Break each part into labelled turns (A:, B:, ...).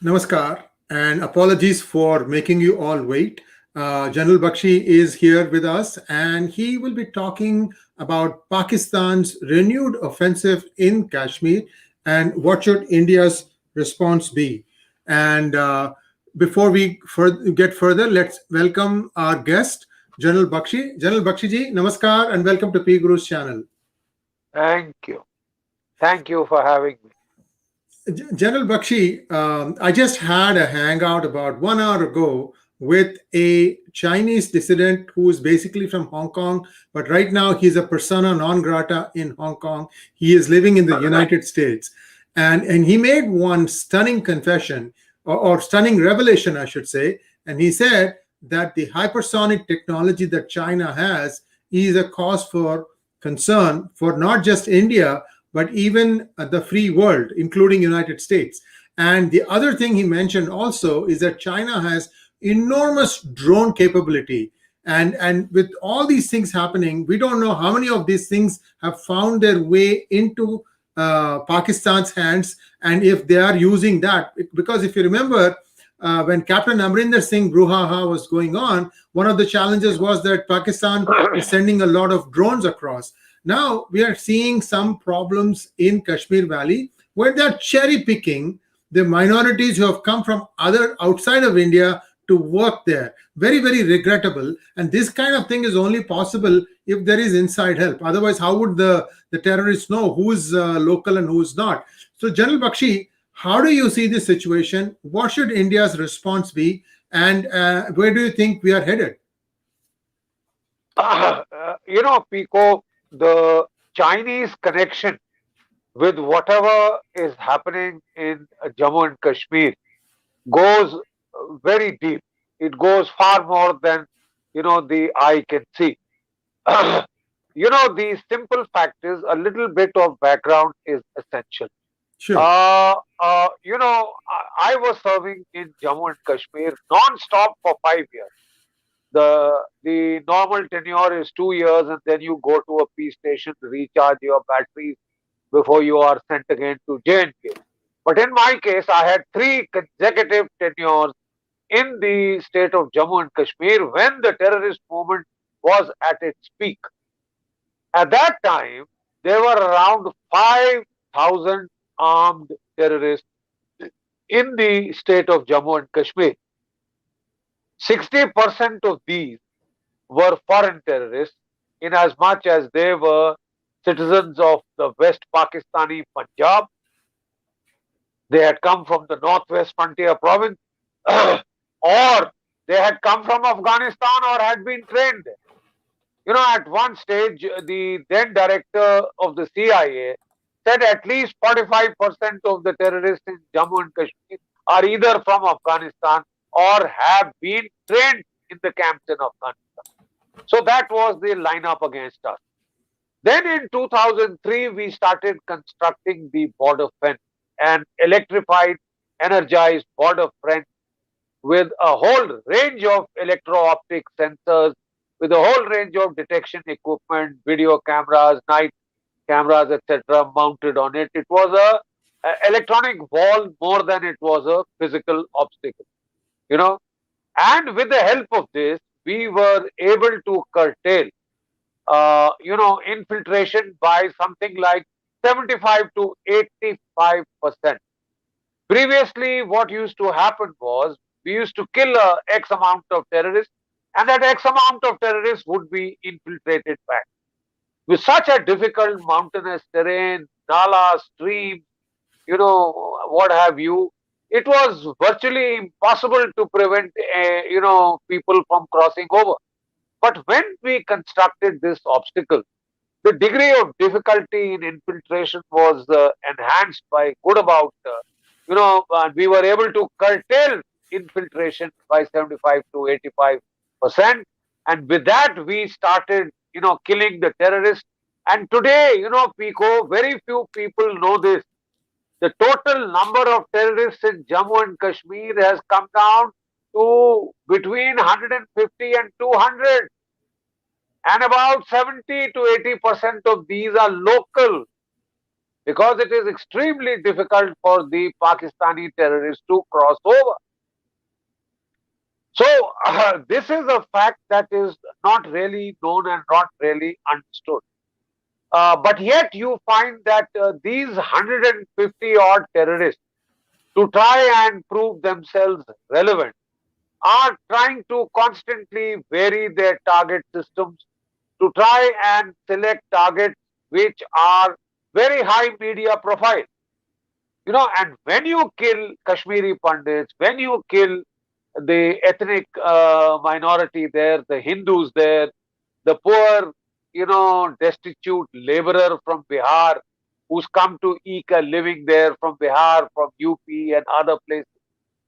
A: Namaskar, and apologies for making you all wait. General Bakshi is here with us, and he will be talking about Pakistan's renewed offensive in Kashmir and what should India's response be. And before we get further, let's welcome our guest, General Bakshi. General Bakshi ji, namaskar, and welcome to PGurus channel.
B: Thank you. Thank you for having me.
A: General Bakshi, I just had a hangout about 1 hour ago with a Chinese dissident who is basically from Hong Kong, but right now he's a persona non grata in Hong Kong. He is living in the United States. And he made one stunning confession or stunning revelation, I should say. And he said that the hypersonic technology that China has is a cause for concern for not just India, but even the free world, including United States. And the other thing he mentioned also is that China has enormous drone capability. And with all these things happening, we don't know how many of these things have found their way into Pakistan's hands, and if they are using that. Because if you remember, when Captain Amrinder Singh brouhaha was going on, one of the challenges was that Pakistan is sending a lot of drones across. Now we are seeing some problems in Kashmir Valley where they're cherry picking the minorities who have come from other outside of India to work there. Very, very regrettable. And this kind of thing is only possible if there is inside help. Otherwise, how would the terrorists know who's local and who's not? So, General Bakshi, how do you see this situation? What should India's response be? And where do you think we are headed?
B: Pico, the Chinese connection with whatever is happening in Jammu and Kashmir goes very deep. It goes far more than, the eye can see. The simple fact is a little bit of background is essential.
A: Sure.
B: I was serving in Jammu and Kashmir non-stop for 5 years. The normal tenure is 2 years, and then you go to a peace station to recharge your batteries before you are sent again to J&K. But in my case, I had 3 consecutive tenures in the state of Jammu and Kashmir when the terrorist movement was at its peak. At that time, there were around 5,000 armed terrorists in the state of Jammu and Kashmir. 60% of these were foreign terrorists, in as much as they were citizens of the West Pakistani Punjab. They had come from the Northwest Frontier province, or they had come from Afghanistan or had been trained there. At one stage, the then director of the CIA said at least 45% of the terrorists in Jammu and Kashmir are either from Afghanistan or have been trained in the camps in Afghanistan. So that was the lineup against us. Then in 2003, we started constructing the border fence, an electrified, energized border fence with a whole range of electro-optic sensors, with a whole range of detection equipment, video cameras, night cameras, etc., mounted on it. It was a electronic wall more than it was a physical obstacle. And with the help of this, we were able to curtail, infiltration by something like 75 to 85%. Previously, what used to happen was we used to kill a X amount of terrorists, and that X amount of terrorists would be infiltrated back. With such a difficult mountainous terrain, nala, stream, what have you, it was virtually impossible to prevent, people from crossing over. But when we constructed this obstacle, the degree of difficulty in infiltration was enhanced by good about, and we were able to curtail infiltration by 75 to 85%. And with that, we started, killing the terrorists. And today, Pico, very few people know this. The total number of terrorists in Jammu and Kashmir has come down to between 150 and 200. And about 70 to 80% of these are local. because it is extremely difficult for the Pakistani terrorists to cross over. So, this is a fact that is not really known and not really understood. But yet, you find that these 150 odd terrorists, to try and prove themselves relevant, are trying to constantly vary their target systems to try and select targets which are very high media profile. And when you kill Kashmiri Pandits, when you kill the ethnic minority there, the Hindus there, the poor, destitute laborer from Bihar who's come to eke a living there from Bihar, from UP and other places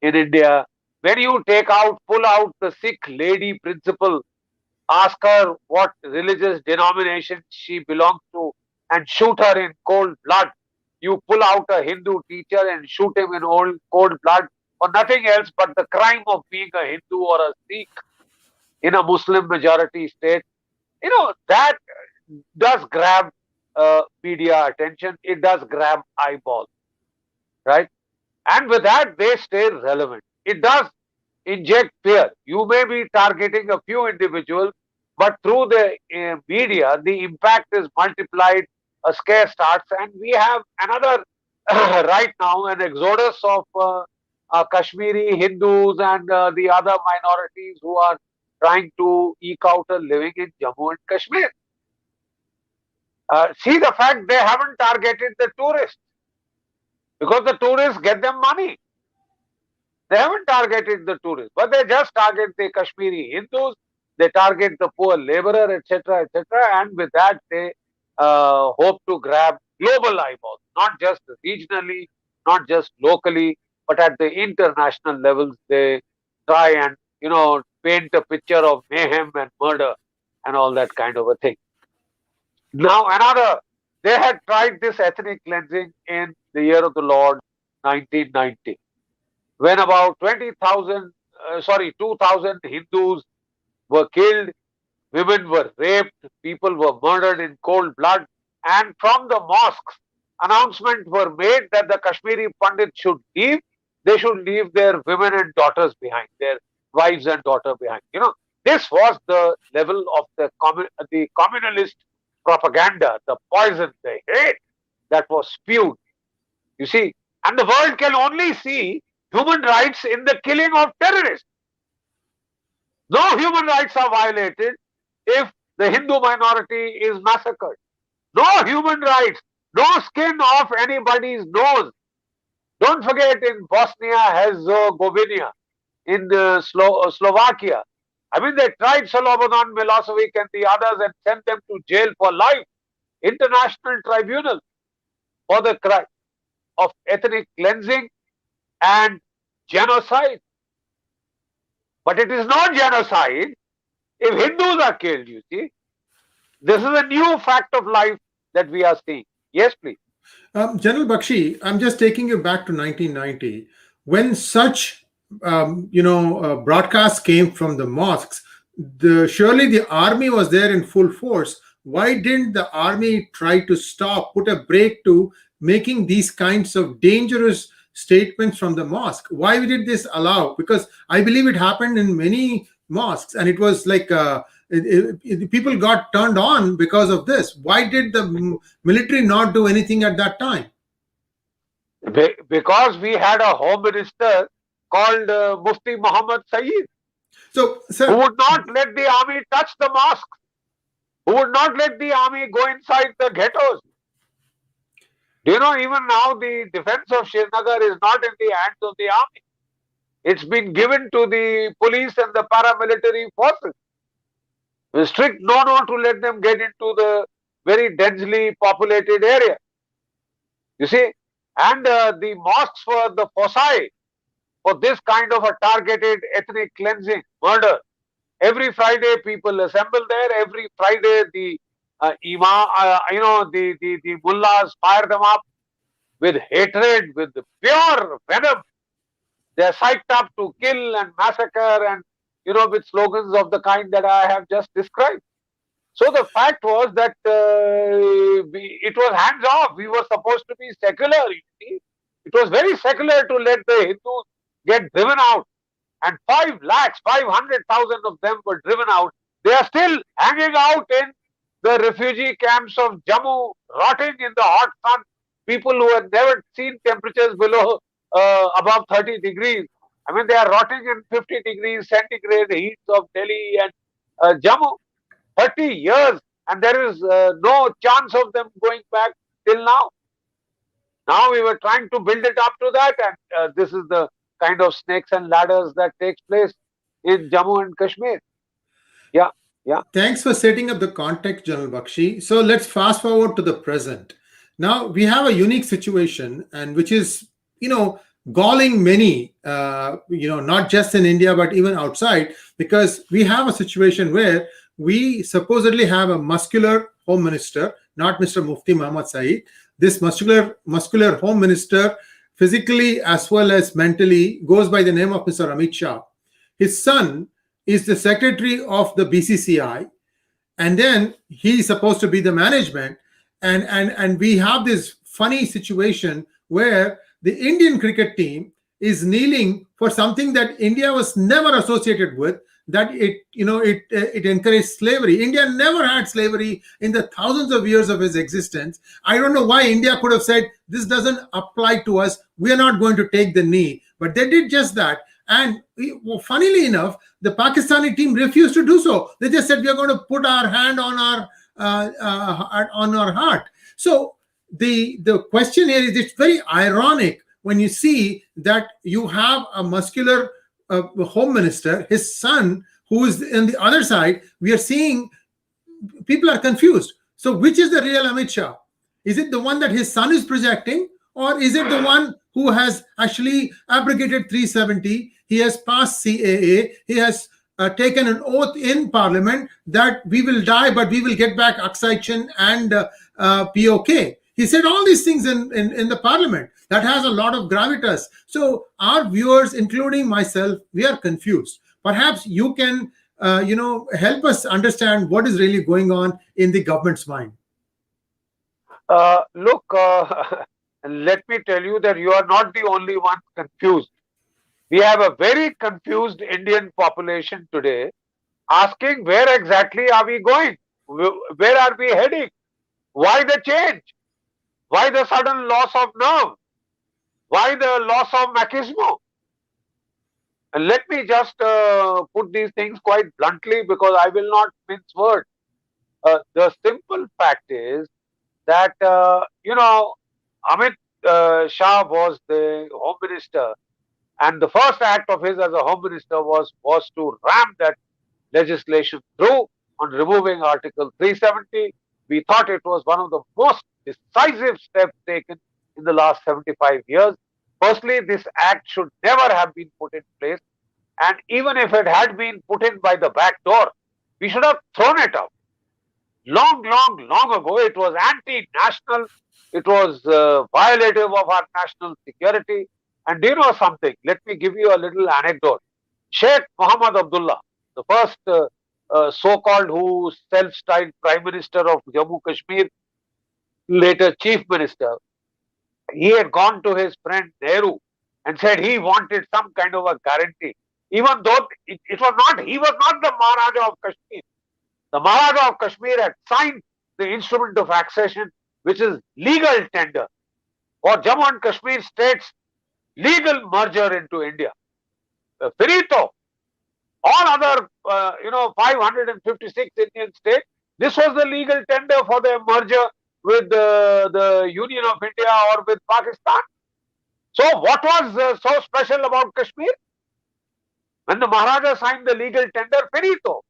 B: in India. When you pull out the Sikh lady principal, ask her what religious denomination she belongs to, and shoot her in cold blood. You pull out a Hindu teacher and shoot him in cold blood for nothing else but the crime of being a Hindu or a Sikh in a Muslim majority state. That does grab media attention. It does grab eyeballs, right? And with that, they stay relevant. It does inject fear. You may be targeting a few individuals, but through the media, the impact is multiplied, a scare starts, and we have another, right now, an exodus of Kashmiri Hindus and the other minorities who are trying to eke out a living in Jammu and Kashmir. See the fact they haven't targeted the tourists because the tourists get them money. They haven't targeted the tourists, but they just target the Kashmiri Hindus, they target the poor laborer, etc., etc., and with that they hope to grab global eyeballs, not just regionally, not just locally, but at the international levels. They try and paint a picture of mayhem and murder and all that kind of a thing. Now, they had tried this ethnic cleansing in the year of the Lord 1990, when about 2,000 Hindus were killed, women were raped, people were murdered in cold blood, and from the mosques, announcements were made that the Kashmiri Pandits should leave. They should leave their women and daughters behind, their wives and daughters behind. This was the level of the communalist propaganda, the poison, the hate that was spewed. You see, and the world can only see human rights in the killing of terrorists. No human rights are violated if the Hindu minority is massacred. No human rights, no skin off anybody's nose. Don't forget, in Bosnia Herzegovina, in Slovakia, they tried Slobodan Milosevic and the others and sent them to jail for life. International tribunal for the crime of ethnic cleansing and genocide. But it is not genocide if Hindus are killed, you see. This is a new fact of life that we are seeing. Yes, please.
A: General Bakshi, I'm just taking you back to 1990 when such broadcasts came from the mosques. Surely the army was there in full force. Why didn't the army try to put a brake to making these kinds of dangerous statements from the mosque? Why did this allow? Because I believe it happened in many mosques, and it was like people got turned on because of this. Why did the military not do anything at that time?
B: Because we had a home minister called Mufti Muhammad Saeed,
A: so, sir,
B: who would not let the army touch the mosque, who would not let the army go inside the ghettos. Do you know, even now the defense of Srinagar is not in the hands of the army. It's been given to the police and the paramilitary forces. With strict no to let them get into the very densely populated area. You see, and the mosques were the foci for this kind of a targeted ethnic cleansing, murder. Every Friday, people assemble there. Every Friday, the the mullahs fire them up with hatred, with pure venom. They are psyched up to kill and massacre, and with slogans of the kind that I have just described. So the fact was that it was hands off. We were supposed to be secular. You see, it was very secular to let the Hindus get driven out, and 5 lakhs, 500,000 of them were driven out. They are still hanging out in the refugee camps of Jammu, rotting in the hot sun. People who have never seen temperatures below above 30 degrees. I mean, they are rotting in 50 degrees centigrade heats of Delhi and Jammu. 30 years, and there is no chance of them going back till now. Now we were trying to build it up to that, and this is the kind of snakes and ladders that takes place in Jammu and Kashmir. Yeah, yeah.
A: Thanks for setting up the context, General Bakshi. So let's fast forward to the present. Now we have a unique situation, and which is, galling many, not just in India but even outside, because we have a situation where we supposedly have a muscular home minister, not Mr. Mufti Muhammad Saeed. This muscular home minister, physically as well as mentally, goes by the name of Mr. Amit Shah. His son is the secretary of the BCCI, and then he's supposed to be the management. And we have this funny situation where the Indian cricket team is kneeling for something that India was never associated with, that it encouraged slavery. India never had slavery in the thousands of years of its existence. I don't know why India could have said, this doesn't apply to us, we are not going to take the knee, but they did just that. And funnily enough, the Pakistani team refused to do so. They just said, we are going to put our hand on our heart. So the question here is, it's very ironic when you see that you have a muscular home minister, his son, who is on the other side. We are seeing people are confused. So which is the real Amit Shah? Is it the one that his son is projecting, or is it the one who has actually abrogated 370? He has passed CAA. He has taken an oath in Parliament that we will die, but we will get back Aksai Chin and POK. He said all these things in the Parliament. That has a lot of gravitas. So our viewers, including myself, we are confused. Perhaps you can, help us understand what is really going on in the government's mind.
B: Look, let me tell you that you are not the only one confused. We have a very confused Indian population today asking, where exactly are we going? Where are we heading? Why the change? Why the sudden loss of nerve? Why the loss of machismo? And let me just put these things quite bluntly, because I will not mince words. The simple fact is that, Amit Shah was the home minister, and the first act of his as a home minister was to ram that legislation through on removing Article 370. We thought it was one of the most decisive steps taken in the last 75 years. Firstly, this act should never have been put in place. And even if it had been put in by the back door, we should have thrown it out. Long ago, it was anti-national. It was violative of our national security. And do you know something? Let me give you a little anecdote. Sheikh Muhammad Abdullah, the first so-called who self-styled Prime Minister of Jammu Kashmir, later Chief Minister, he had gone to his friend Nehru and said he wanted some kind of a guarantee. Even though he was not the Maharaja of Kashmir. The Maharaja of Kashmir had signed the instrument of accession, which is legal tender for Jammu and Kashmir states' legal merger into India. Finito. All other, 556 Indian states, this was the legal tender for their merger with the Union of India or with Pakistan. So what was so special about Kashmir? When the Maharaja signed the legal tender, finito.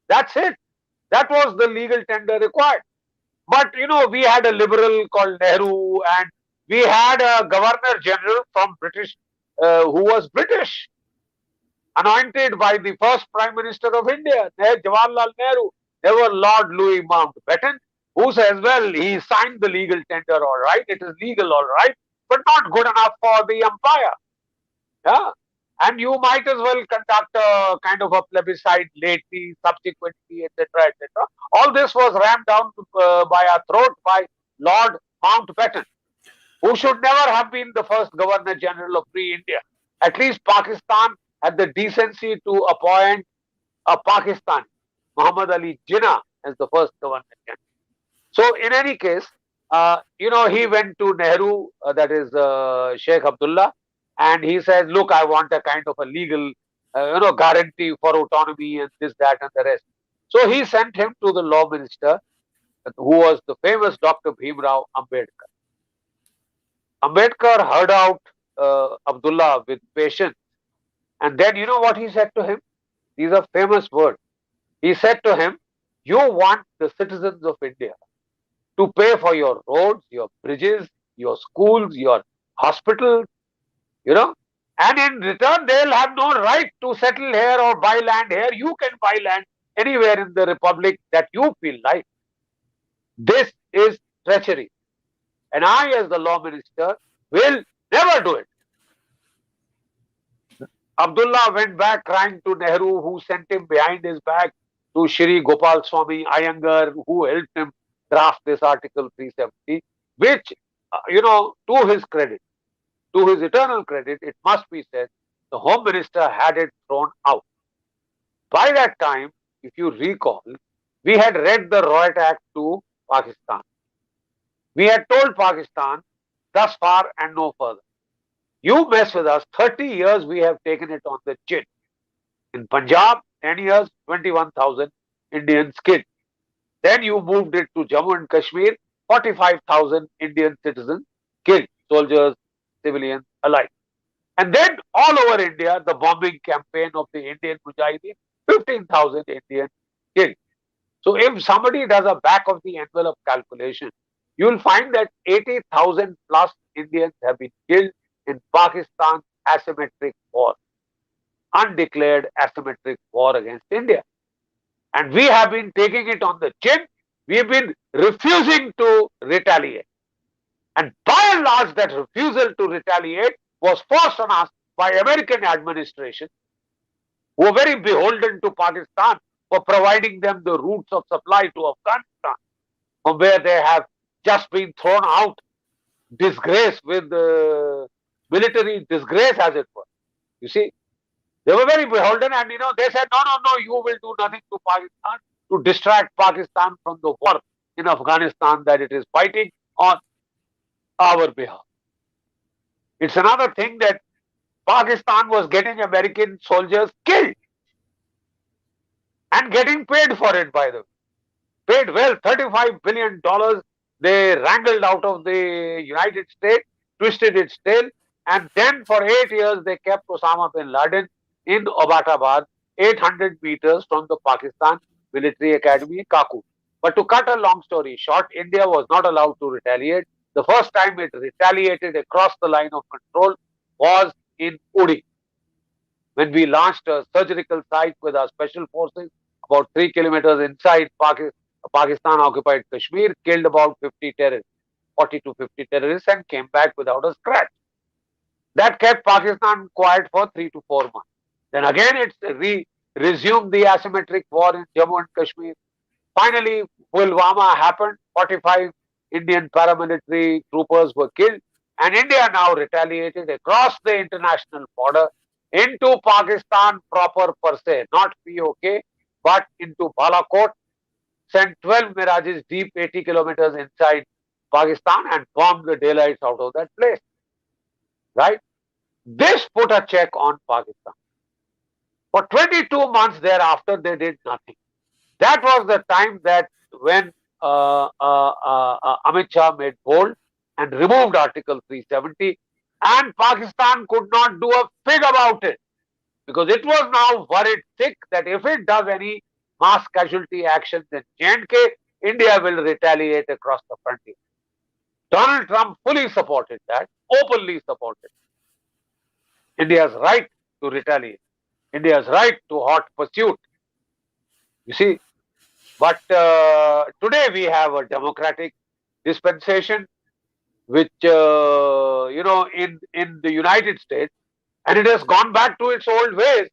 B: That's it. That was the legal tender required. But, we had a liberal called Nehru, and we had a Governor General from British, who was British, anointed by the first Prime Minister of India, Jawaharlal Nehru. There were Lord Louis Mountbatten, who says, well, he signed the legal tender, all right, it is legal, all right, but not good enough for the empire. Yeah. and you might as well conduct a kind of a plebiscite lately, subsequently, etc., etc. All this was rammed down by our throat by Lord Mountbatten, who should never have been the first Governor General of Free India. At least Pakistan had the decency to appoint a Pakistani, Muhammad Ali Jinnah, as the first Governor General. So, in any case, he went to Nehru, that is Sheikh Abdullah, and he said, "Look, I want a kind of a legal, guarantee for autonomy and this, that, and the rest." So he sent him to the law minister, who was the famous Dr. Bhimrao Ambedkar. Ambedkar heard out Abdullah with patience, and then you know what he said to him? These are famous words. He said to him, "You want the citizens of India to pay for your roads, your bridges, your schools, your hospitals, and in return they'll have no right to settle here or buy land here. You can buy land anywhere in the republic that you feel like. This is treachery. And I, as the law minister, will never do it." Abdullah went back crying to Nehru, who sent him behind his back to Shri Gopal Swami Iyengar, who helped him draft this Article 370, which, to his credit, to his eternal credit, it must be said, the Home Minister had it thrown out. By that time, if you recall, we had read the Riot Act to Pakistan. We had told Pakistan, thus far and no further. You mess with us, 30 years we have taken it on the chin. In Punjab, 10 years, 21,000 Indians killed. Then you moved it to Jammu and Kashmir, 45,000 Indian citizens killed, soldiers, civilians alike. And then all over India, the bombing campaign of the Indian Mujahideen, 15,000 Indians killed. So if somebody does a back of the envelope calculation, you will find that 80,000 plus Indians have been killed in Pakistan's asymmetric war, undeclared asymmetric war against India. And we have been taking it on the chin. We have been refusing to retaliate. And by and large, that refusal to retaliate was forced on us by American administration, who are very beholden to Pakistan for providing them the routes of supply to Afghanistan, from where they have just been thrown out, disgrace with military disgrace, as it were. You see, they were very beholden, and they said, no, you will do nothing to Pakistan to distract Pakistan from the war in Afghanistan that it is fighting on our behalf. It's another thing that Pakistan was getting American soldiers killed and getting paid for it, by the way. Paid well, $35 billion they wrangled out of the United States, twisted its tail, and then for 8 years they kept Osama bin Laden in Abbottabad, 800 meters from the Pakistan Military Academy in Kaku. But to cut a long story short, India was not allowed to retaliate. The first time it retaliated across the line of control was in Uri, when we launched a surgical strike with our special forces about 3 kilometers inside Pakistan-occupied Kashmir, killed about 50 terrorists, 40 to 50 terrorists, and came back without a scratch. That kept Pakistan quiet for 3 to 4 months. Then again it resumed the asymmetric war in Jammu and Kashmir. Finally, Pulwama happened, 45 Indian paramilitary troopers were killed, and India now retaliated across the international border into Pakistan proper per se, not POK, but into Balakot, sent 12 Mirages deep 80 kilometers inside Pakistan and bombed the daylights out of that place. Right? This put a check on Pakistan. For 22 months thereafter, they did nothing. That was the time that when Amit Shah made bold and removed Article 370, and Pakistan could not do a fig about it, because it was now worried sick that if it does any mass casualty actions in J&K, India will retaliate across the frontier. Donald Trump fully supported that, openly supported India's right to retaliate, India's right to hot pursuit. You see, but today we have a democratic dispensation, which, in the United States, And it has gone back to its old ways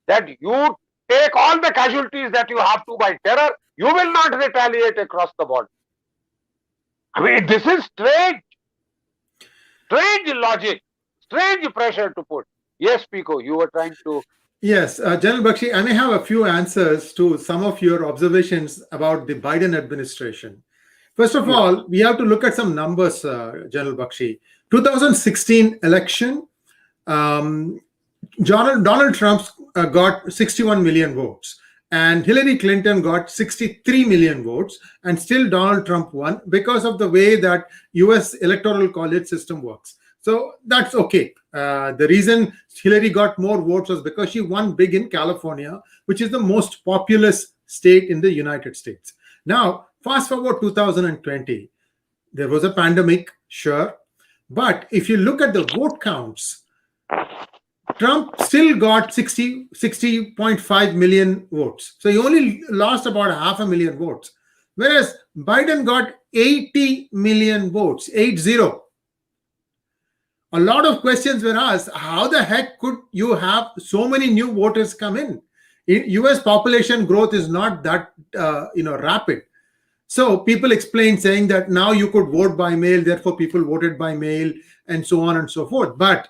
B: that you take all the casualties that you have to by terror, you will not retaliate across the border. I mean, this is strange logic, strange pressure to put. Yes, Pico, you were trying to.
A: Yes, General Bakshi, I may have a few answers to some of your observations about the Biden administration. First of
B: Yeah.
A: all, we have to look at some numbers, General Bakshi. 2016 election, um, Donald Trump got 61 million votes, and Hillary Clinton got 63 million votes, and still Donald Trump won because of the way that US electoral college system works. So that's okay. The reason Hillary got more votes was because she won big in California, which is the most populous state in the United States. Now, fast forward 2020, there was a pandemic, sure, but if you look at the vote counts, Trump still got 60.5 million votes. So he only lost about half a million votes. Whereas Biden got 80 million votes, 80. A lot of questions were asked, how the heck could you have so many new voters come in? US population growth is not that rapid. So people explained saying that now you could vote by mail, therefore people voted by mail, and so on and so forth. But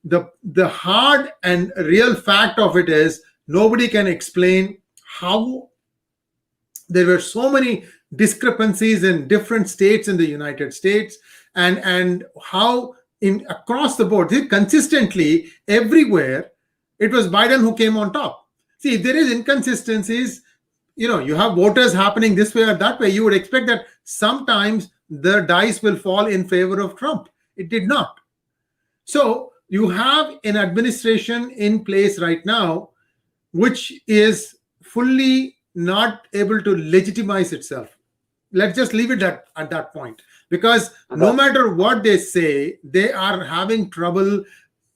A: the hard and real fact of it is nobody can explain how there were so many discrepancies in different states in the United States, and how in across the board consistently everywhere it was Biden who came on top. See, if there is inconsistencies, you have voters happening this way or that way, you would expect that sometimes the dice will fall in favor of Trump. It did not. So you have an administration in place right now which is fully not able to legitimize itself. Let's just leave it at that point, because no matter what they say, they are having trouble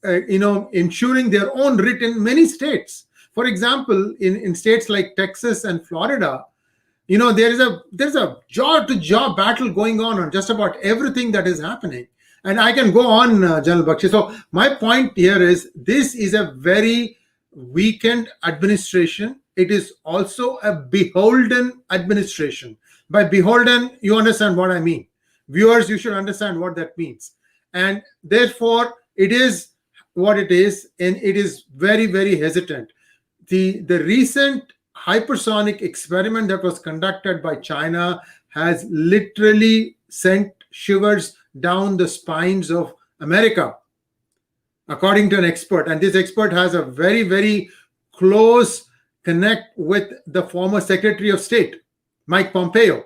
A: ensuring their own writ in many states. For example, in states like Texas and Florida, there's a jaw to jaw battle going on just about everything that is happening. And I can go on, General Bakshi. So my point here is this is a very weakened administration. It is also a beholden administration. By beholden, you understand what I mean. Viewers, you should understand what that means. And therefore, it is what it is, and it is very, very hesitant. The recent hypersonic experiment that was conducted by China has literally sent shivers down the spines of America, according to an expert. And this expert has a very, very close connect with the former Secretary of State, Mike Pompeo.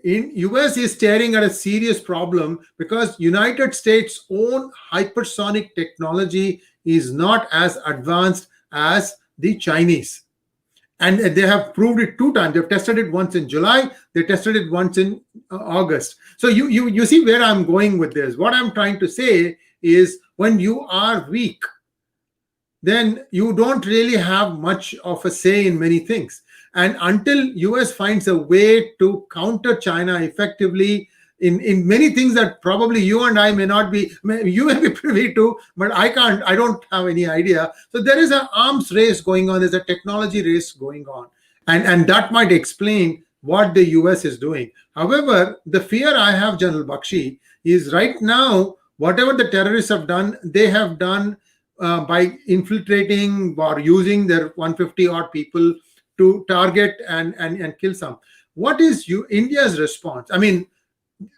A: In US is staring at a serious problem because United States' own hypersonic technology is not as advanced as the Chinese. And they have proved it 2 times. They've tested it once in July. They tested it once in August. So you see where I'm going with this. What I'm trying to say is when you are weak, then you don't really have much of a say in many things. And until US finds a way to counter China effectively in many things that probably you and I may not be, you may be privy to, but I don't have any idea. So there is an arms race going on, there's a technology race going on. And that might explain what the US is doing. However, the fear I have, General Bakshi, is right now, whatever the terrorists have done, they have done by infiltrating or using their 150 odd people to target and kill some. What is India's response? I mean,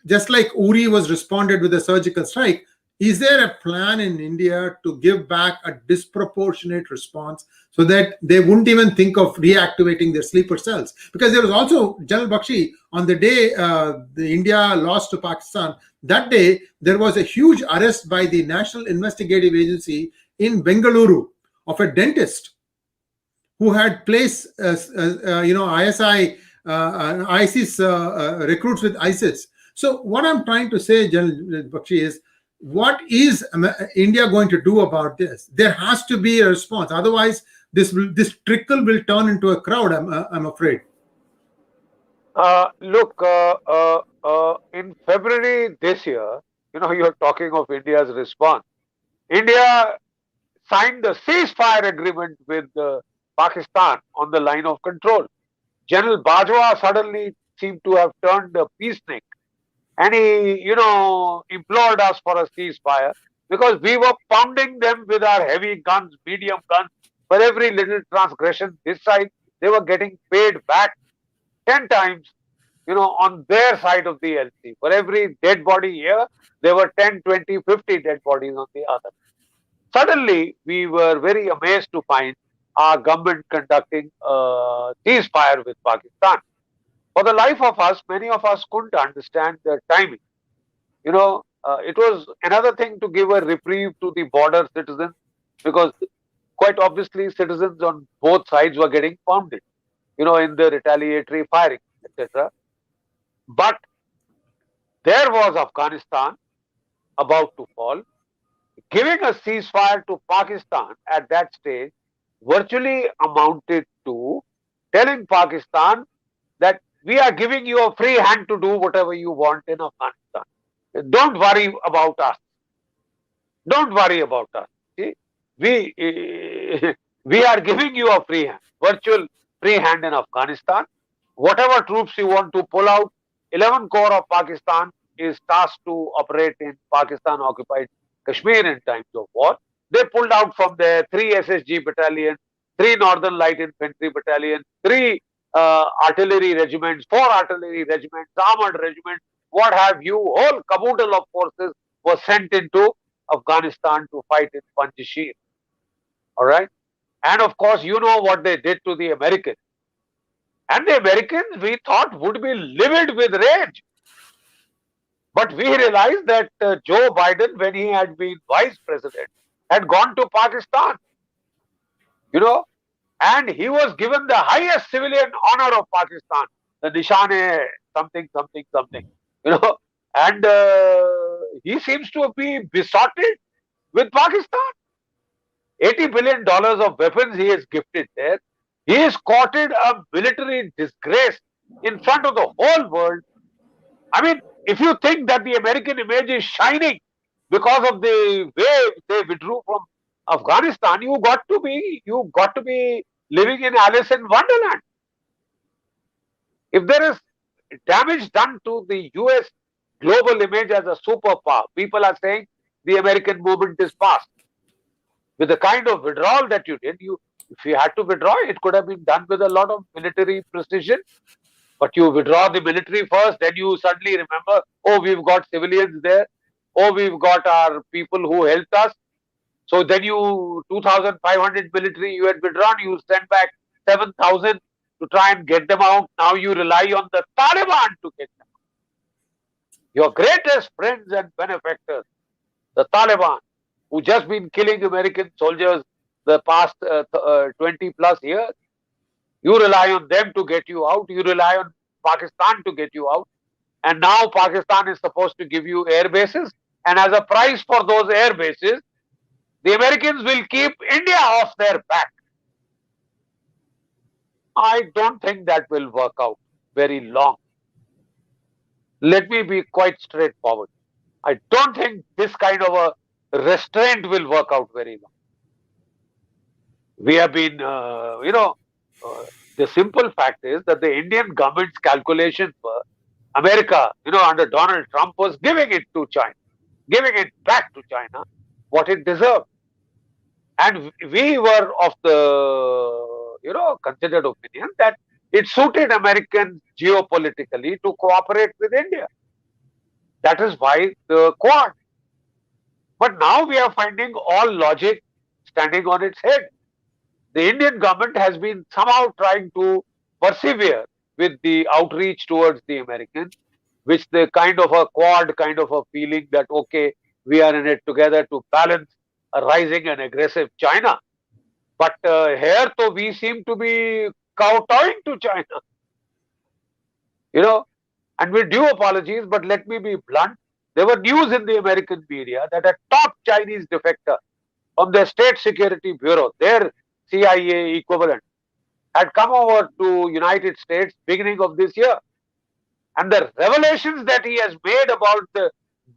A: just like Uri was responded with a surgical strike, is there a plan in India to give back a disproportionate response so that they wouldn't even think of reactivating their sleeper cells? Because there was also, General Bakshi, on the day the India lost to Pakistan, that day there was a huge arrest by the National Investigative Agency in Bengaluru of a dentist who had placed ISI, ISIS recruits with ISIS. So what I'm trying to say, General Bakshi, is what is India going to do about this? There has to be a response. Otherwise, this trickle will turn into a crowd, I'm afraid.
B: Look, in February this year, you're talking of India's response. India signed the ceasefire agreement with Pakistan on the line of control. General Bajwa suddenly seemed to have turned a peacenik, and he, implored us for a ceasefire because we were pounding them with our heavy guns, medium guns. For every little transgression this side, they were getting paid back 10 times, on their side of the LC. For every dead body here, there were 10, 20, 50 dead bodies on the other. Suddenly, we were very amazed to find our government conducting a ceasefire with Pakistan. For the life of us, many of us couldn't understand the timing. It was another thing to give a reprieve to the border citizens because quite obviously citizens on both sides were getting pounded, in the retaliatory firing, etc. But there was Afghanistan about to fall. Giving a ceasefire to Pakistan at that stage virtually amounted to telling Pakistan that we are giving you a free hand to do whatever you want in Afghanistan. Don't worry about us. Don't worry about us. See, we we are giving you a free hand, virtual free hand in Afghanistan. Whatever troops you want to pull out, 11 Corps of Pakistan is tasked to operate in Pakistan occupied Kashmir in times of war. They pulled out from there 3 SSG battalion, 3 Northern Light Infantry battalion, 3 artillery regiments, 4 artillery regiments, armored regiments, what have you. Whole caboodle of forces was sent into Afghanistan to fight in Panjshir. All right. And of course, you know what they did to the Americans. And the Americans, we thought, would be livid with rage. But we realized that Joe Biden, when he had been vice president, had gone to Pakistan, and he was given the highest civilian honor of Pakistan, the Nishane something, something, something, and he seems to be besotted with Pakistan. $80 billion of weapons he has gifted there. He has courted a military disgrace in front of the whole world. I mean, if you think that the American image is shining because of the way they withdrew from Afghanistan, you got to be living in Alice in Wonderland. If there is damage done to the US global image as a superpower, people are saying the American movement is past. With the kind of withdrawal that you did, if you had to withdraw, it could have been done with a lot of military precision. But you withdraw the military first, then you suddenly remember, oh, we've got civilians there. Oh, we've got our people who helped us. So then 2,500 military you had withdrawn, you send back 7,000 to try and get them out. Now you rely on the Taliban to get them out. Your greatest friends and benefactors, the Taliban, who just been killing American soldiers the past 20 plus years. You rely on them to get you out. You rely on Pakistan to get you out. And now Pakistan is supposed to give you air bases. And as a price for those air bases, the Americans will keep India off their back. I don't think that will work out very long. Let me be quite straightforward. I don't think this kind of a restraint will work out very long. We have been, the simple fact is that the Indian government's calculation for America, under Donald Trump was giving it to China, giving it back to China what it deserved. And we were of the, considered opinion that it suited Americans geopolitically to cooperate with India. That is why the Quad. But now we are finding all logic standing on its head. The Indian government has been somehow trying to persevere with the outreach towards the Americans, which the kind of a Quad kind of a feeling that, okay, we are in it together to balance a rising and aggressive China. But here, though, we seem to be kowtowing to China. And with due apologies, but let me be blunt. There were news in the American media that a top Chinese defector from the State Security Bureau, their CIA equivalent, had come over to United States beginning of this year. And the revelations that he has made about the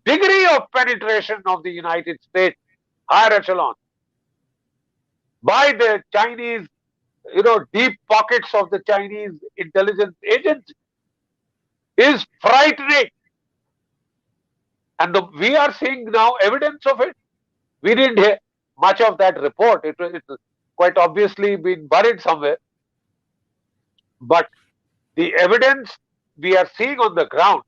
B: degree of penetration of the United States higher echelon, by the Chinese, deep pockets of the Chinese intelligence agency is frightening. And we are seeing now evidence of it. We didn't hear much of that report. It quite obviously been buried somewhere. But the evidence we are seeing on the ground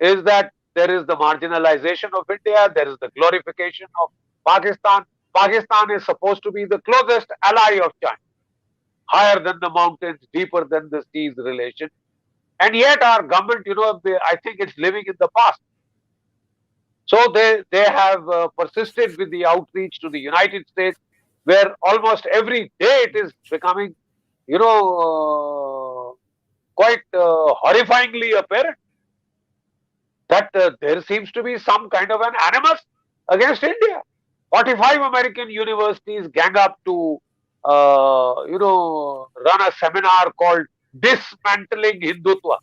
B: is that there is the marginalization of India, there is the glorification of Pakistan. Pakistan is supposed to be the closest ally of China, higher than the mountains, deeper than the seas relation. And yet our government, I think it's living in the past. So they have persisted with the outreach to the United States, where almost every day it is becoming, quite horrifyingly apparent that there seems to be some kind of an animus against India. 45 American universities gang up to, run a seminar called Dismantling Hindutva,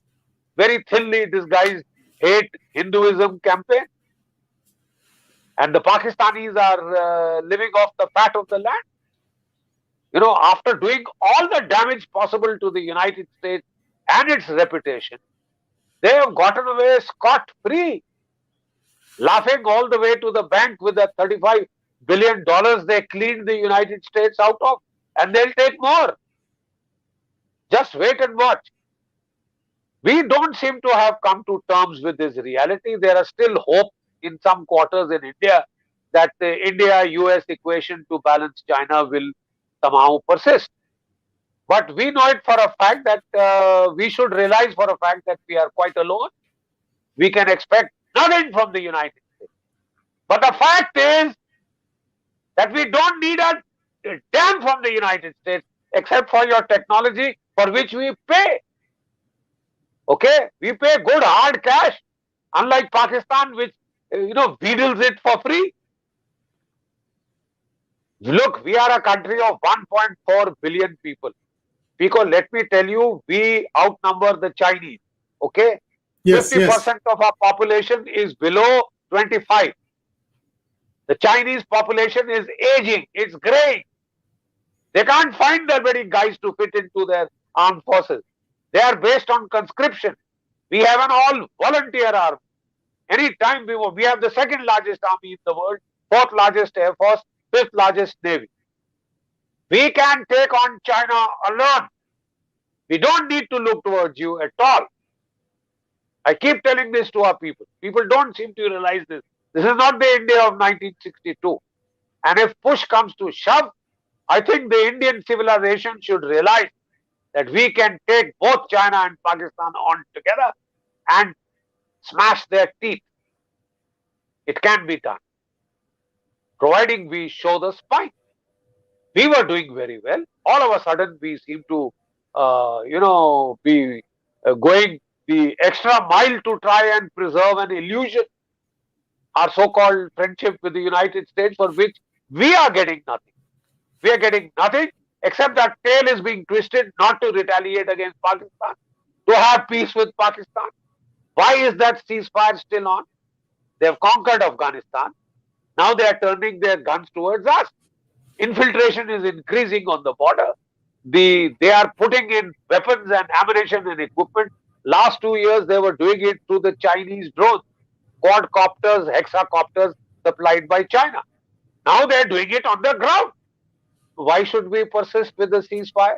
B: very thinly disguised hate Hinduism campaign. And the Pakistanis are living off the fat of the land. After doing all the damage possible to the United States and its reputation, they have gotten away scot-free, laughing all the way to the bank with the $35 billion they cleaned the United States out of, and they'll take more. Just wait and watch. We don't seem to have come to terms with this reality. There are still hope in some quarters in India that the India-US equation to balance China will somehow persist. But we know it for a fact that we should realize for a fact that we are quite alone. We can expect nothing from the United States. But the fact is that we don't need a damn from the United States except for your technology for which we pay. Okay? We pay good hard cash, unlike Pakistan, which wheedles it for free. Look, we are a country of 1.4 billion people. Pico, let me tell you, we outnumber the Chinese. Okay?
A: Yes,
B: 50% of our population is below 25. The Chinese population is aging, it's graying. They can't find their very guys to fit into their armed forces. They are based on conscription. We have an all-volunteer army. Anytime we have the second largest army in the world, fourth largest air force, fifth largest navy. We can take on China alone. We don't need to look towards you at all. I keep telling this to our people. People don't seem to realize this. This is not the India of 1962. And if push comes to shove, I think the Indian civilization should realize that we can take both China and Pakistan on together and smash their teeth. It can be done, providing we show the spine. We were doing very well. All of a sudden, we seem to, be going the extra mile to try and preserve an illusion. Our so-called friendship with the United States, for which we are getting nothing. We are getting nothing except that tail is being twisted not to retaliate against Pakistan, to have peace with Pakistan. Why is that ceasefire still on? They have conquered Afghanistan. Now they are turning their guns towards us. Infiltration is increasing on the border. They are putting in weapons and ammunition and equipment. Last 2 years, they were doing it through the Chinese drones, quadcopters, hexacopters supplied by China. Now they are doing it on the ground. Why should we persist with the ceasefire?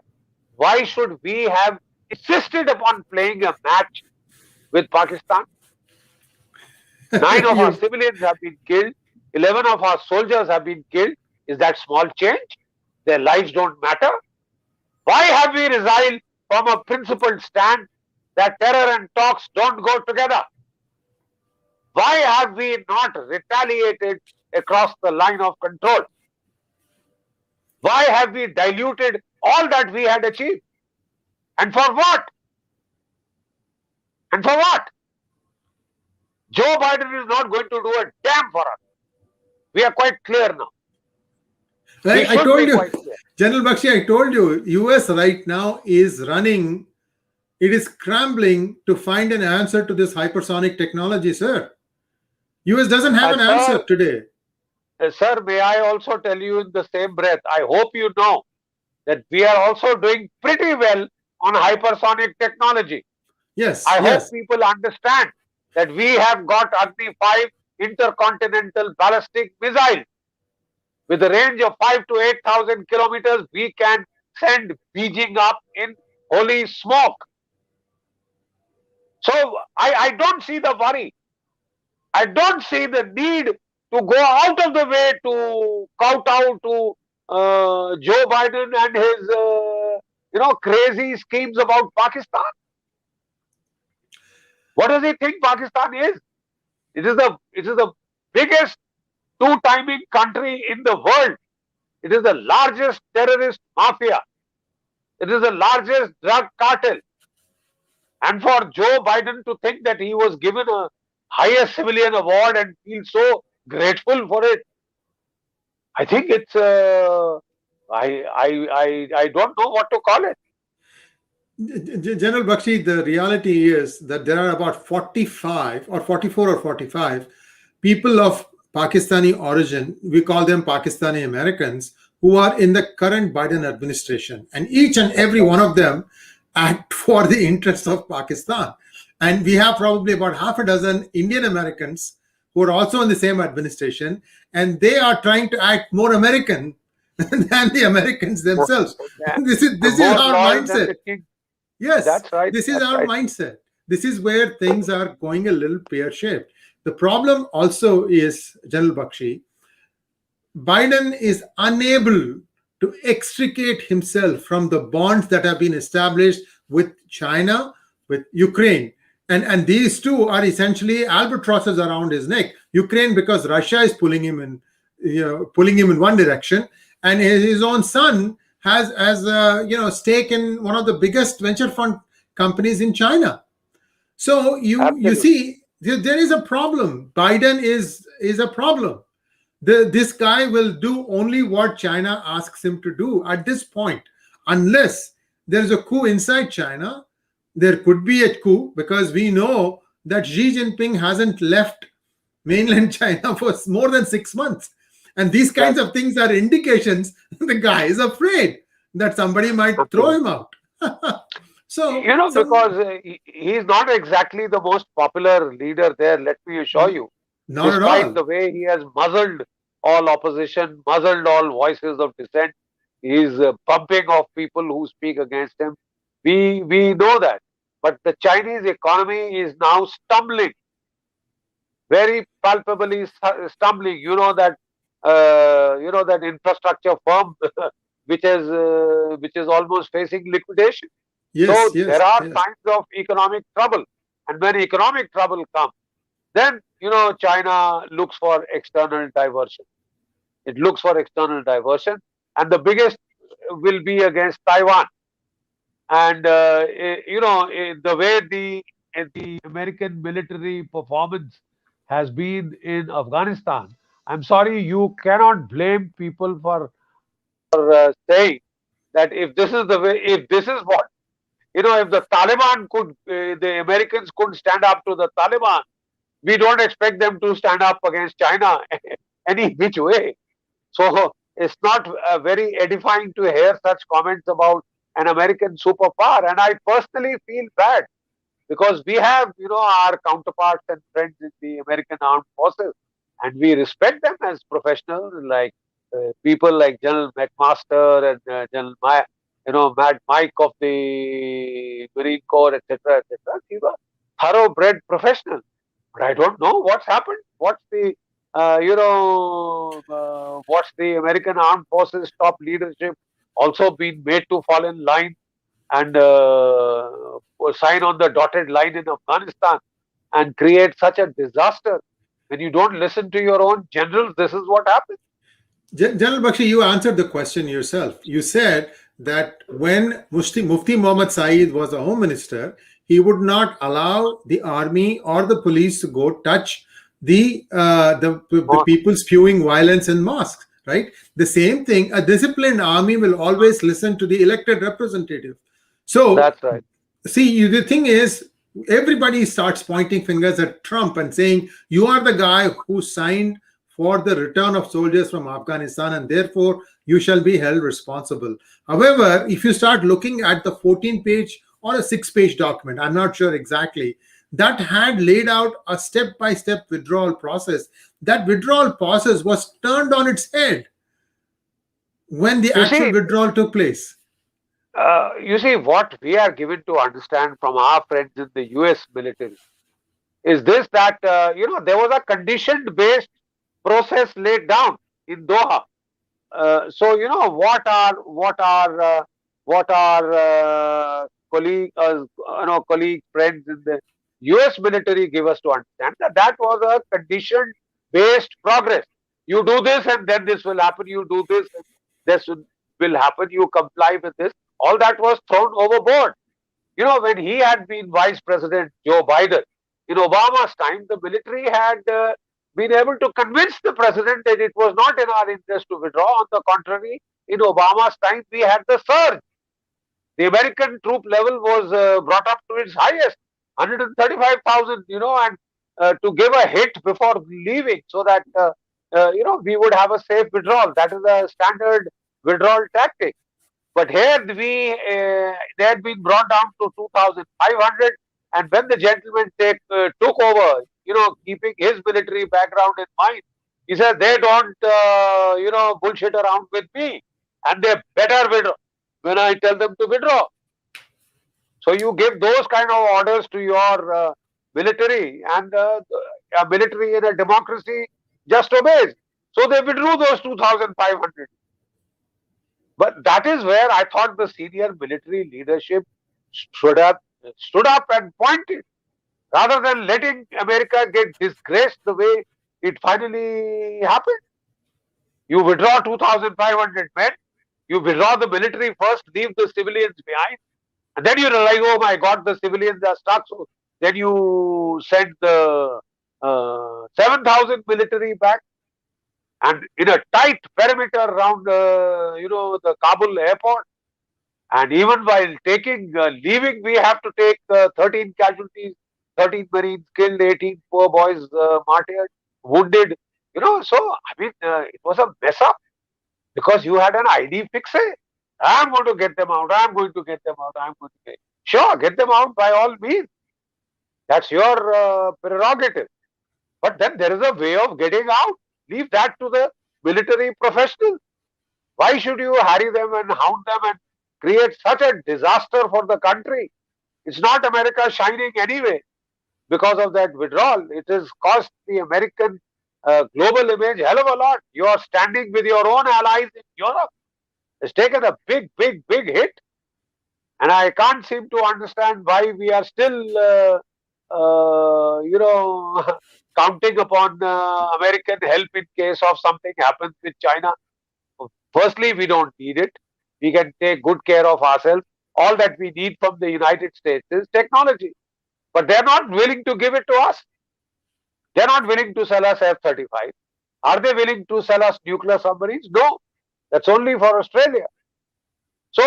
B: Why should we have insisted upon playing a match with Pakistan? 9 of our civilians have been killed. 11 of our soldiers have been killed. Is that small change? Their lives don't matter. Why have we resigned from a principled stand that terror and talks don't go together? Why have we not retaliated across the line of control? Why have we diluted all that we had achieved? And for what? And for what? Joe Biden is not going to do a damn for us. We are quite clear now.
A: I told you, General Bakshi, I told you, US right now is running, it is scrambling to find an answer to this hypersonic technology, sir. US doesn't have an answer today.
B: sir, may I also tell you in the same breath, I hope you know that we are also doing pretty well on hypersonic technology.
A: Yes,
B: I hope
A: yes.
B: people understand that we have got Agni 5 intercontinental ballistic missile with a range of 5 to 8,000 kilometers. We can send Beijing up in holy smoke. So I don't see the worry. I don't see the need to go out of the way to kowtow to Joe Biden and his crazy schemes about Pakistan. What does he think Pakistan is? It is the biggest two-timing country in the world. It is the largest terrorist mafia. It is the largest drug cartel. And for Joe Biden to think that he was given a highest civilian award and feel so grateful for it, I think it's I don't know what to call it.
A: General Bakshi, the reality is that there are about 45 or 44 or 45 people of Pakistani origin, we call them Pakistani Americans, who are in the current Biden administration. And each and every one of them act for the interests of Pakistan. And we have probably about half a dozen Indian Americans who are also in the same administration, and they are trying to act more American than the Americans themselves. This is
B: More
A: our
B: loyal than
A: mindset.
B: the king.
A: Yes,
B: That's right.
A: this is
B: That's
A: our
B: right.
A: mindset. This is where things are going a little pear-shaped. The problem also is, General Bakshi, Biden is unable to extricate himself from the bonds that have been established with China, with Ukraine. And these two are essentially albatrosses around his neck. Ukraine, because Russia is pulling him in one direction, and his own son has stake in one of the biggest venture fund companies in China. So you see, there is a problem. Biden is a problem. This guy will do only what China asks him to do at this point, unless there's a coup inside China. There could be a coup because we know that Xi Jinping hasn't left mainland China for more than 6 months. And these kinds of things are indications the guy is afraid that somebody might throw him out.
B: Because he's not exactly the most popular leader there, let me assure you.
A: Not at
B: Despite
A: all.
B: the way he has muzzled all opposition, muzzled all voices of dissent, he's pumping off people who speak against him. We know that. But the Chinese economy is now stumbling, very palpably stumbling. That infrastructure firm which is almost facing liquidation.
A: Yes,
B: So
A: yes,
B: there are
A: yes.
B: signs of economic trouble. And when economic trouble comes, then China looks for external diversion. It looks for external diversion, and the biggest will be against Taiwan. And the way the American military performance has been in Afghanistan, I'm sorry, you cannot blame people for saying that if this is the way, if this is what if the Taliban the Americans couldn't stand up to the Taliban, we don't expect them to stand up against China any which way. So it's not very edifying to hear such comments about an American superpower. And I personally feel bad because we have, our counterparts and friends in the American armed forces, and we respect them as professionals, like people like General McMaster and General Mad Mike of the Marine Corps, etc., etc. These are thoroughbred professionals. But I don't know what's happened. What's the American Armed Forces top leadership also been made to fall in line and sign on the dotted line in Afghanistan and create such a disaster? When you don't listen to your own generals, this is what happens.
A: General Bakshi, you answered the question yourself. You said that when Mufti Muhammad Saeed was the Home Minister, he would not allow the army or the police to go touch the people spewing violence in mosques, right? The same thing, a disciplined army will always listen to the elected representative. So
B: that's right.
A: See, the thing is, everybody starts pointing fingers at Trump and saying, you are the guy who signed for the return of soldiers from Afghanistan, and therefore you shall be held responsible. However, if you start looking at the 14-page or a 6-page document, I'm not sure exactly, that had laid out a step by step withdrawal process. That withdrawal process was turned on its head when the
B: You
A: actual
B: see,
A: withdrawal took place.
B: what we are given to understand from our friends in the US military is this, that there was a conditioned based process laid down in Doha. So what our colleagues, friends in the US military give us to understand, that was a conditioned based progress. You do this and then this will happen. You do this and this will happen. You comply with this. All that was thrown overboard. When he had been Vice President Joe Biden, in Obama's time, the military had been able to convince the president that it was not in our interest to withdraw. On the contrary, in Obama's time, we had the surge. The American troop level was brought up to its highest, 135,000, and to give a hit before leaving so that, we would have a safe withdrawal. That is a standard withdrawal tactic. But here they had been brought down to 2,500, and when the gentleman took over, keeping his military background in mind, he said they don't, bullshit around with me, and they better withdraw when I tell them to withdraw. So you give those kind of orders to your military, and a military in a democracy just obeys. So they withdrew those 2,500. But that is where I thought the senior military leadership stood up and pointed, rather than letting America get disgraced the way it finally happened. You withdraw 2,500 men, you withdraw the military first, leave the civilians behind, and then you realize, oh my God, the civilians are stuck. So then you send the 7,000 military back, and in a tight perimeter around, the Kabul airport. And even while leaving, we have to take 13 casualties, 13 Marines killed, 18 poor boys martyred, wounded. So I mean, it was a mess up because you had an ID fixe. I'm going to get them out. I'm going to get them out. I'm going to get. Sure, get them out by all means. That's your prerogative. But then there is a way of getting out. Leave that to the military professionals. Why should you harry them and hound them and create such a disaster for the country? It's not America shining anyway because of that withdrawal. It has cost the American global image hell of a lot. You are standing with your own allies in Europe. It's taken a big, big, big hit. And I can't seem to understand why we are still, counting upon American help in case of something happens with China. Firstly, we don't need it. We can take good care of ourselves. All that we need from the United States is technology. But they're not willing to give it to us. They're not willing to sell us F-35. Are they willing to sell us nuclear submarines? No. That's only for Australia. So,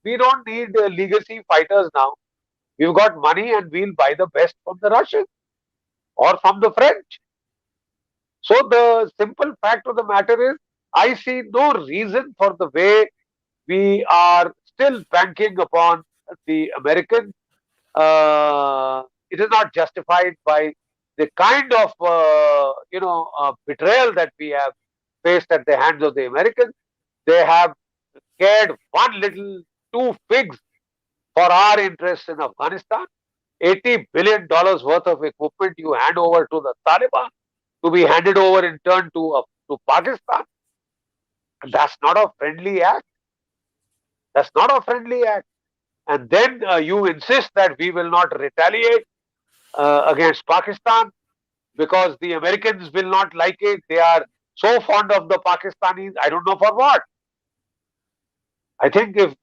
B: we don't need legacy fighters now. We've got money and we'll buy the best from the Russians or from the French. So the simple fact of the matter is, I see no reason for the way we are still banking upon the Americans. It is not justified by the kind of betrayal that we have faced at the hands of the Americans. They have cared one little two figs for our interests in Afghanistan. $80 billion worth of equipment you hand over to the Taliban to be handed over in turn to Pakistan. That's not a friendly act. That's not a friendly act. And then you insist that we will not retaliate against Pakistan because the Americans will not like it. They are so fond of the Pakistanis. I don't know for what. I think if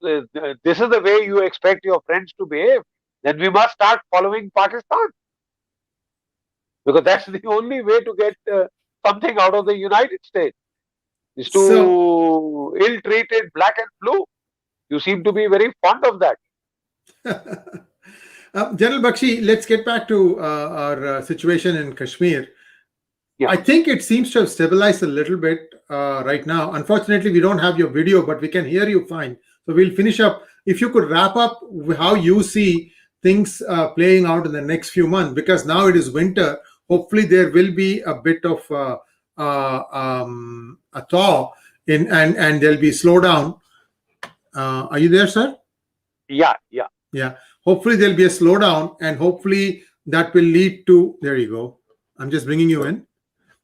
B: this is the way you expect your friends to behave, then we must start following Pakistan. Because that's the only way to get something out of the United States, is to ill-treated black and blue. You seem to be very fond of that.
A: General Bakshi, let's get back to our situation in Kashmir. I think it seems to have stabilized a little bit right now. Unfortunately, we don't have your video, but we can hear you fine. So we'll finish up. If you could wrap up how you see things playing out in the next few months, because now it is winter. Hopefully, there will be a bit of a thaw and there'll be slowdown. Are you there, sir?
B: Yeah.
A: Hopefully, there'll be a slowdown, and hopefully that will lead to. There you go. I'm just bringing you in.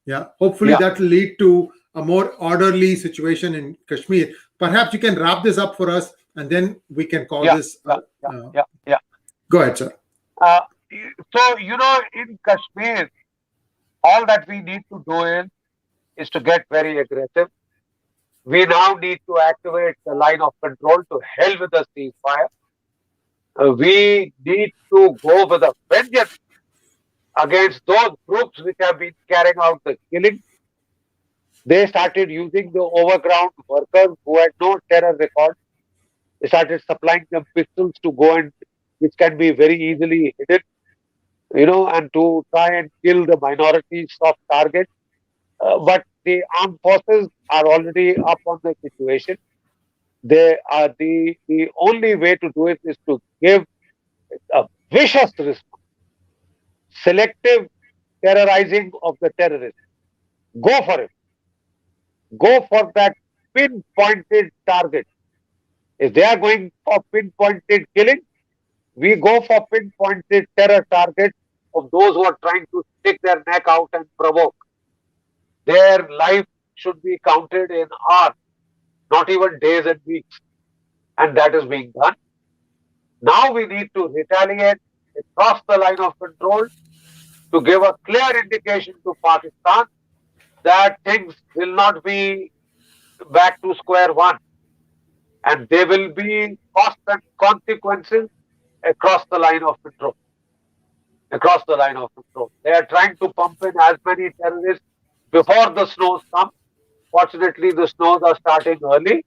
A: Yeah, hopefully that will lead to a more orderly situation in Kashmir. Perhaps you can wrap this up for us, and then we can call this.
B: Yeah.
A: Go ahead, sir.
B: So, in Kashmir, all that we need to do is to get very aggressive. We now need to activate the line of control to hell with the ceasefire. We need to go with a vengeance against those groups which have been carrying out the killing. They started using the overground workers who had no terror record. They started supplying them pistols to go and which can be very easily hidden, and to try and kill the minorities of target. But the armed forces are already up on the situation. They are the only way to do it is to give a vicious response, selective terrorizing of the terrorists. Go for it. Go for that pinpointed target. If they are going for pinpointed killing, we go for pinpointed terror targets of those who are trying to stick their neck out and provoke. Their life should be counted in hours, not even days and weeks. And that is being done. Now we need to retaliate across the line of control to give a clear indication to Pakistan that things will not be back to square one. And there will be cost and consequences across the line of control. Across the line of control. They are trying to pump in as many terrorists before the snows come. Fortunately, the snows are starting early,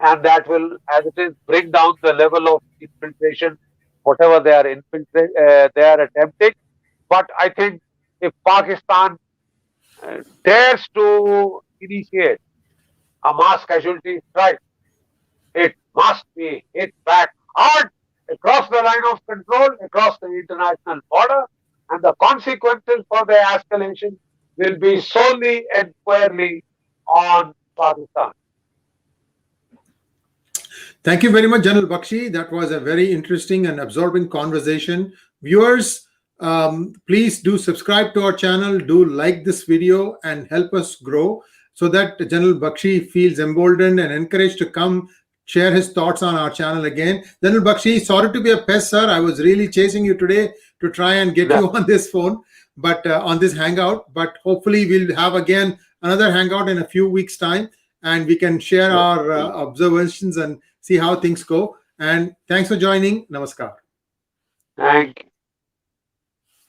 B: and that will, as it is, bring down the level of infiltration, whatever they are attempting. But I think if Pakistan dares to initiate a mass casualty strike, it must be hit back hard across the line of control, across the international border, and the consequences for the escalation will be solely and squarely on Pakistan.
A: Thank you very much, General Bakshi. That was a very interesting and absorbing conversation. Viewers, please do subscribe to our channel, do like this video and help us grow so that General Bakshi feels emboldened and encouraged to come share his thoughts on our channel again. General Bakshi, sorry to be a pest, sir. I was really chasing you today to try and get you on this phone, but on this hangout. But hopefully we'll have again another hangout in a few weeks' time, and we can share our observations and see how things go. And thanks for joining. Namaskar.
B: Thank you.